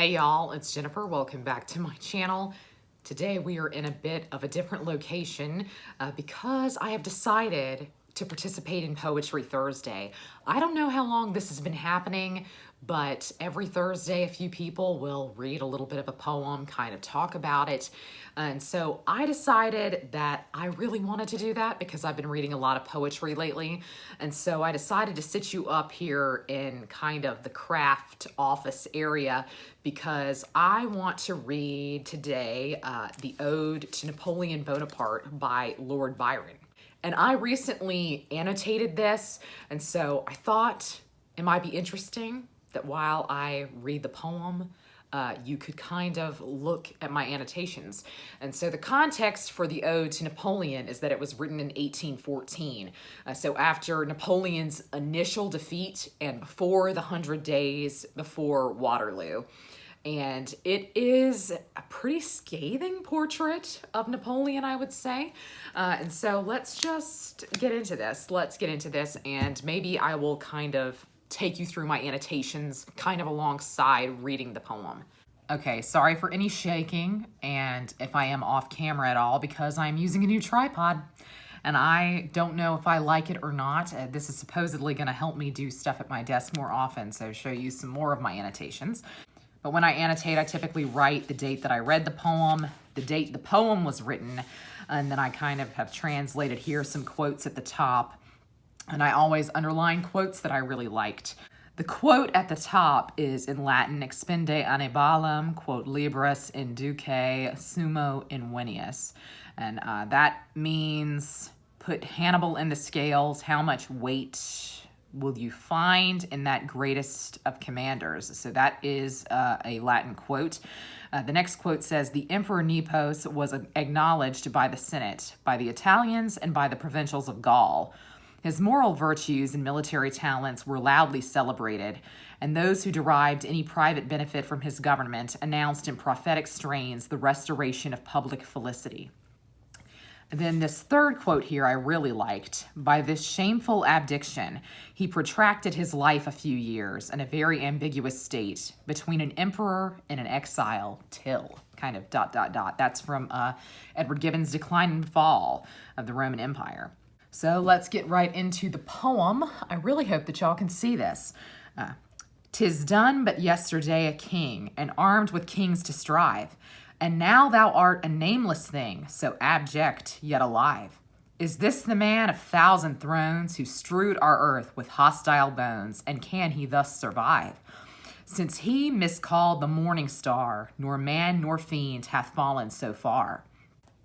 Hey y'all, it's Jennifer. Welcome back to my channel. Today we are in a bit of a different location because I have decided to participate in Poetry Thursday. I don't know how long this has been happening, but every Thursday a few people will read a little bit of a poem, kind of talk about it. And so I decided that I really wanted to do that because I've been reading a lot of poetry lately. And so I decided to sit you up here in kind of the craft office area because I want to read today the Ode to Napoleon Bonaparte by Lord Byron. And I recently annotated this, and so I thought it might be interesting that while I read the poem, you could kind of look at my annotations. And so the context for the Ode to Napoleon is that it was written in 1814. So after Napoleon's initial defeat and before the 100 days before Waterloo. And it is a pretty scathing portrait of Napoleon, I would say. And so let's just get into this. Let's get into this, and maybe I will kind of take you through my annotations kind of alongside reading the poem. Okay, sorry for any shaking, and if I am off camera at all, because I'm using a new tripod. And I don't know if I like it or not. This is supposedly going to help me do stuff at my desk more often, so show you some more of my annotations. But when I annotate, I typically write the date that I read the poem, the date the poem was written, and then I kind of have translated here some quotes at the top. And I always underline quotes that I really liked. The quote at the top is in Latin, expende Annibalem, quote libris induce sumo invenius. And that means put Hannibal in the scales, how much weight will you find in that greatest of commanders? So that is a Latin quote. The next quote says, the Emperor Nepos was acknowledged by the Senate, by the Italians, and by the provincials of Gaul. His moral virtues and military talents were loudly celebrated, and those who derived any private benefit from his government announced in prophetic strains the restoration of public felicity. And then this third quote here I really liked. By this shameful abdiction, he protracted his life a few years in a very ambiguous state between an emperor and an exile till, kind of ... That's from Edward Gibbon's Decline and Fall of the Roman Empire. So let's get right into the poem. I really hope that y'all can see this. 'Tis done but yesterday a king, and armed with kings to strive. And now thou art a nameless thing, so abject yet alive. Is this the man of 1,000 thrones who strewed our earth with hostile bones, and can he thus survive? Since he miscalled the morning star, nor man nor fiend hath fallen so far.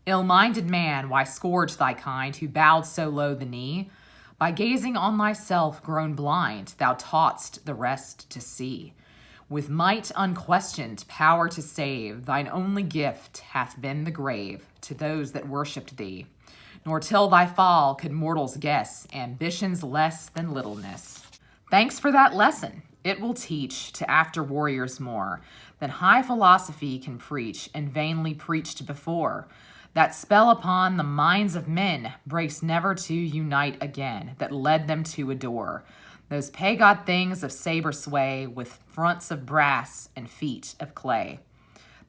Ill-minded man, why scourge thy kind who bowed so low the knee? By gazing on thyself grown blind, thou taught'st the rest to see. With might unquestioned, power to save, thine only gift hath been the grave to those that worshipped thee. Nor till thy fall could mortals guess ambitions less than littleness. Thanks for that lesson. It will teach to after warriors more than high philosophy can preach and vainly preached before. That spell upon the minds of men breaks never to unite again, that led them to adore those pagan things of saber sway with fronts of brass and feet of clay.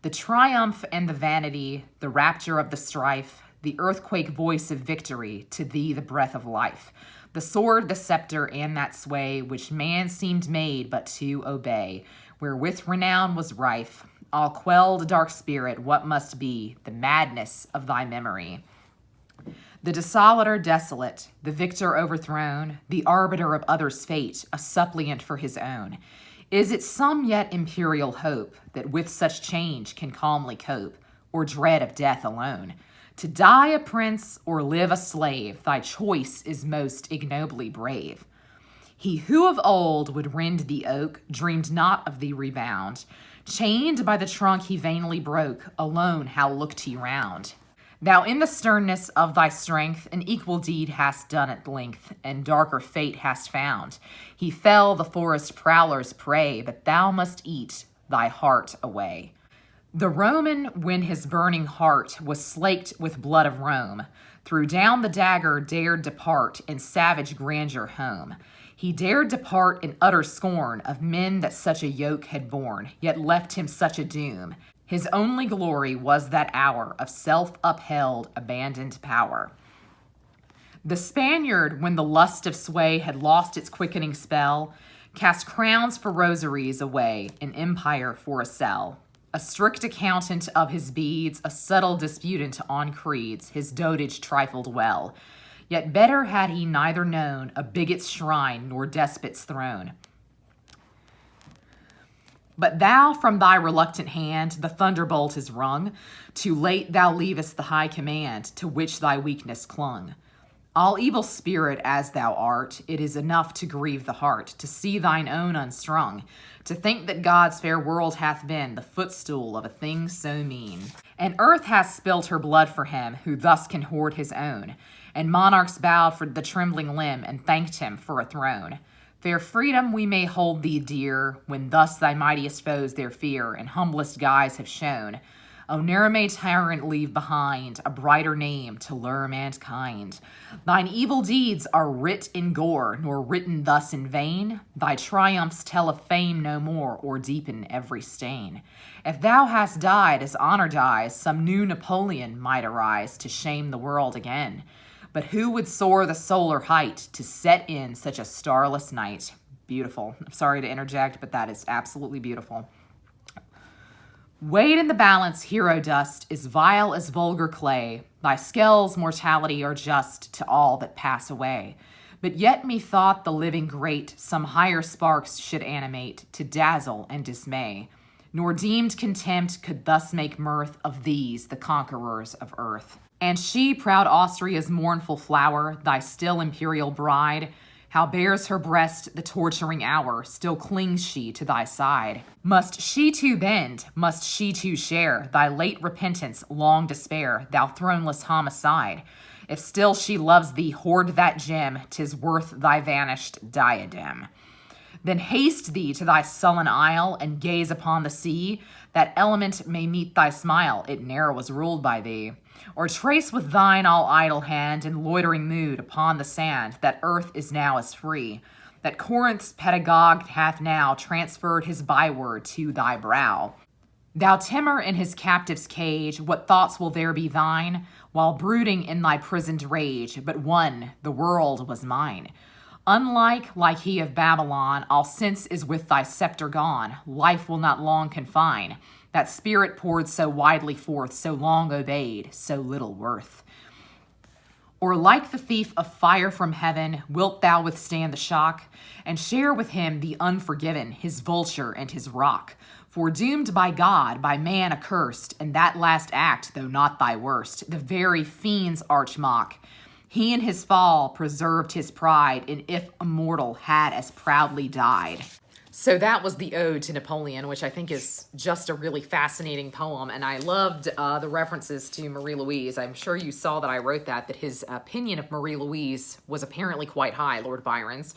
The triumph and the vanity, the rapture of the strife, the earthquake voice of victory, to thee the breath of life. The sword, the scepter, and that sway, which man seemed made but to obey, wherewith renown was rife, all quelled, dark spirit, what must be the madness of thy memory? The desolator desolate, the victor overthrown, the arbiter of others' fate, a suppliant for his own. Is it some yet imperial hope that with such change can calmly cope, or dread of death alone? To die a prince or live a slave, thy choice is most ignobly brave. He who of old would rend the oak dreamed not of the rebound. Chained by the trunk he vainly broke, alone how looked he round? Thou in the sternness of thy strength an equal deed hast done at length, and darker fate hast found. He fell the forest prowler's prey, but thou must eat thy heart away. The Roman, when his burning heart was slaked with blood of Rome, threw down the dagger, dared depart in savage grandeur home. He dared depart in utter scorn of men that such a yoke had borne, yet left him such a doom. His only glory was that hour of self-upheld, abandoned power. The Spaniard, when the lust of sway had lost its quickening spell, cast crowns for rosaries away, an empire for a cell. A strict accountant of his beads, a subtle disputant on creeds, his dotage trifled well. Yet better had he neither known a bigot's shrine nor despot's throne. But thou from thy reluctant hand the thunderbolt is rung. Too late thou leavest the high command to which thy weakness clung. All evil spirit as thou art, it is enough to grieve the heart, to see thine own unstrung, to think that God's fair world hath been the footstool of a thing so mean. And earth hath spilt her blood for him who thus can hoard his own, and monarchs bowed for the trembling limb and thanked him for a throne. Fair freedom, we may hold thee dear, when thus thy mightiest foes their fear and humblest guise have shown. O ne'er may tyrant leave behind a brighter name to lure mankind. Thine evil deeds are writ in gore, nor written thus in vain. Thy triumphs tell of fame no more, or deepen every stain. If thou hast died as honor dies, some new Napoleon might arise to shame the world again. But who would soar the solar height to set in such a starless night? Beautiful. I'm sorry to interject, but that is absolutely beautiful. Weighed in the balance, hero dust, is vile as vulgar clay. Thy scales, mortality, are just to all that pass away. But yet methought the living great some higher sparks should animate to dazzle and dismay. Nor deemed contempt could thus make mirth of these, the conquerors of earth. And she, proud Austria's mournful flower, thy still imperial bride, how bears her breast the torturing hour, still clings she to thy side. Must she too bend, must she too share thy late repentance, long despair, thou throneless homicide? If still she loves thee, hoard that gem, 'tis worth thy vanished diadem. Then haste thee to thy sullen isle, and gaze upon the sea. That element may meet thy smile, it ne'er was ruled by thee. Or trace with thine all idle hand in loitering mood upon the sand that earth is now as free, that Corinth's pedagogue hath now transferred his byword to thy brow. Thou timor in his captive's cage, what thoughts will there be thine, while brooding in thy prisoned rage? But one, the world was mine. Unlike, like he of Babylon, all sense is with thy scepter gone. Life will not long confine. That spirit poured so widely forth, so long obeyed, so little worth. Or like the thief of fire from heaven, wilt thou withstand the shock, and share with him the unforgiven, his vulture and his rock? Foredoomed by God, by man accursed, and that last act, though not thy worst, the very fiend's arch mock. He in his fall preserved his pride, and if immortal had as proudly died. So that was the Ode to Napoleon, which I think is just a really fascinating poem. And I loved the references to Marie-Louise. I'm sure you saw that I wrote that his opinion of Marie-Louise was apparently quite high, Lord Byron's.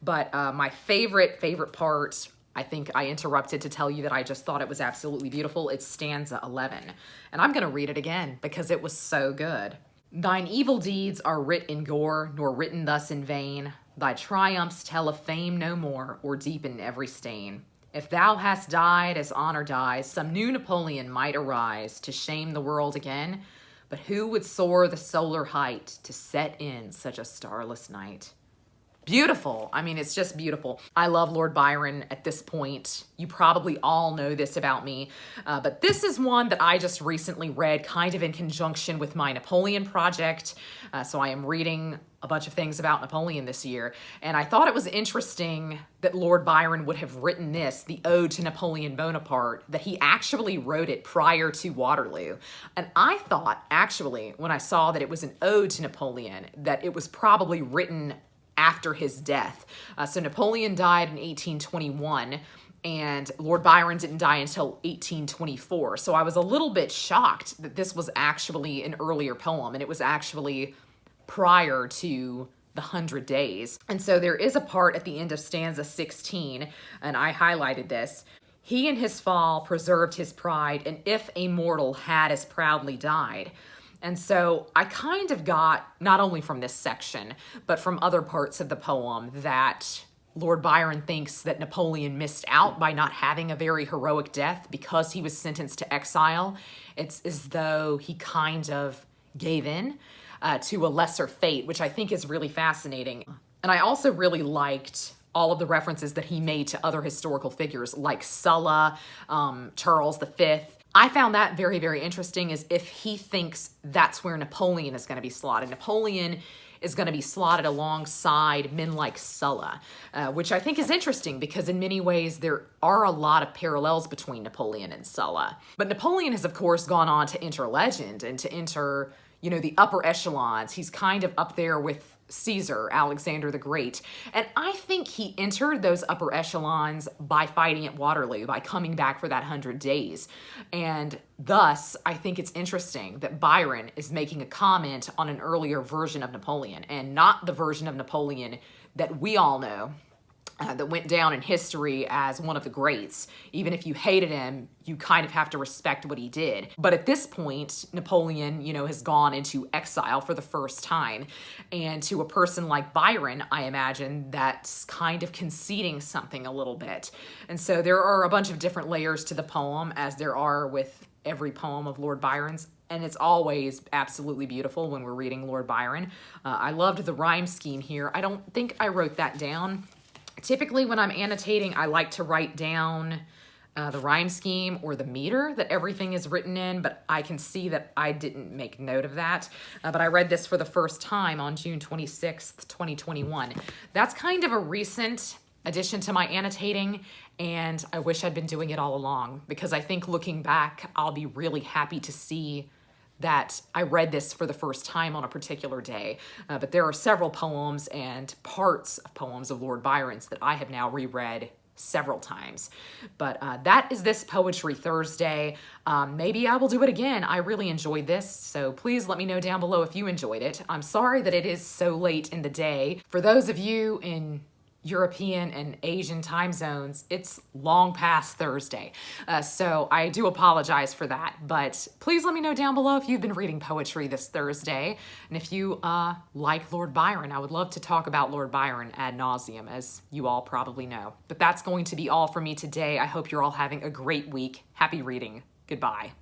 But my favorite part, I think I interrupted to tell you that I just thought it was absolutely beautiful. It's stanza 11. And I'm going to read it again because it was so good. Thine evil deeds are writ in gore, nor written thus in vain. Thy triumphs tell of fame no more, or deepen every stain. If thou hast died as honor dies, some new Napoleon might arise to shame the world again. But who would soar the solar height to set in such a starless night? Beautiful. I mean, it's just beautiful. I love Lord Byron at this point. You probably all know this about me, but this is one that I just recently read kind of in conjunction with my Napoleon project. So I am reading a bunch of things about Napoleon this year, and I thought it was interesting that Lord Byron would have written this, the Ode to Napoleon Bonaparte, that he actually wrote it prior to Waterloo. And I thought, actually, when I saw that it was an ode to Napoleon, that it was probably written after his death. So Napoleon died in 1821, and Lord Byron didn't die until 1824. So I was a little bit shocked that this was actually an earlier poem, and it was actually prior to the 100 Days. And so there is a part at the end of stanza 16, and I highlighted this. He in his fall preserved his pride, and if a mortal had as proudly died. And so I kind of got, not only from this section, but from other parts of the poem, that Lord Byron thinks that Napoleon missed out by not having a very heroic death because he was sentenced to exile. It's as though he kind of gave in to a lesser fate, which I think is really fascinating. And I also really liked all of the references that he made to other historical figures like Sulla, Charles V. I found that very, very interesting, as if he thinks that's where Napoleon is going to be slotted. Napoleon is going to be slotted alongside men like Sulla, which I think is interesting because in many ways there are a lot of parallels between Napoleon and Sulla. But Napoleon has, of course, gone on to enter legend and to enter, you know, the upper echelons. He's kind of up there with Caesar, Alexander the Great. And I think he entered those upper echelons by fighting at Waterloo, by coming back for that 100 days. And thus, I think it's interesting that Byron is making a comment on an earlier version of Napoleon, and not the version of Napoleon that we all know, that went down in history as one of the greats. Even if you hated him, you kind of have to respect what he did. But at this point, Napoleon, you know, has gone into exile for the first time. And to a person like Byron, I imagine that's kind of conceding something a little bit. And so there are a bunch of different layers to the poem, as there are with every poem of Lord Byron's. And it's always absolutely beautiful when we're reading Lord Byron. I loved the rhyme scheme here. I don't think I wrote that down. Typically, when I'm annotating, I like to write down the rhyme scheme or the meter that everything is written in, but I can see that I didn't make note of that. But I read this for the first time on June 26th, 2021. That's kind of a recent addition to my annotating, and I wish I'd been doing it all along, because I think looking back, I'll be really happy to see that I read this for the first time on a particular day. But there are several poems and parts of poems of Lord Byron's that I have now reread several times. But that is this Poetry Thursday. Maybe I will do it again. I really enjoyed this, so please let me know down below if you enjoyed it. I'm sorry that it is so late in the day. For those of you in European and Asian time zones, it's long past Thursday. So I do apologize for that, but please let me know down below if you've been reading poetry this Thursday. And if you like Lord Byron, I would love to talk about Lord Byron ad nauseum, as you all probably know. But that's going to be all for me today. I hope you're all having a great week. Happy reading. Goodbye.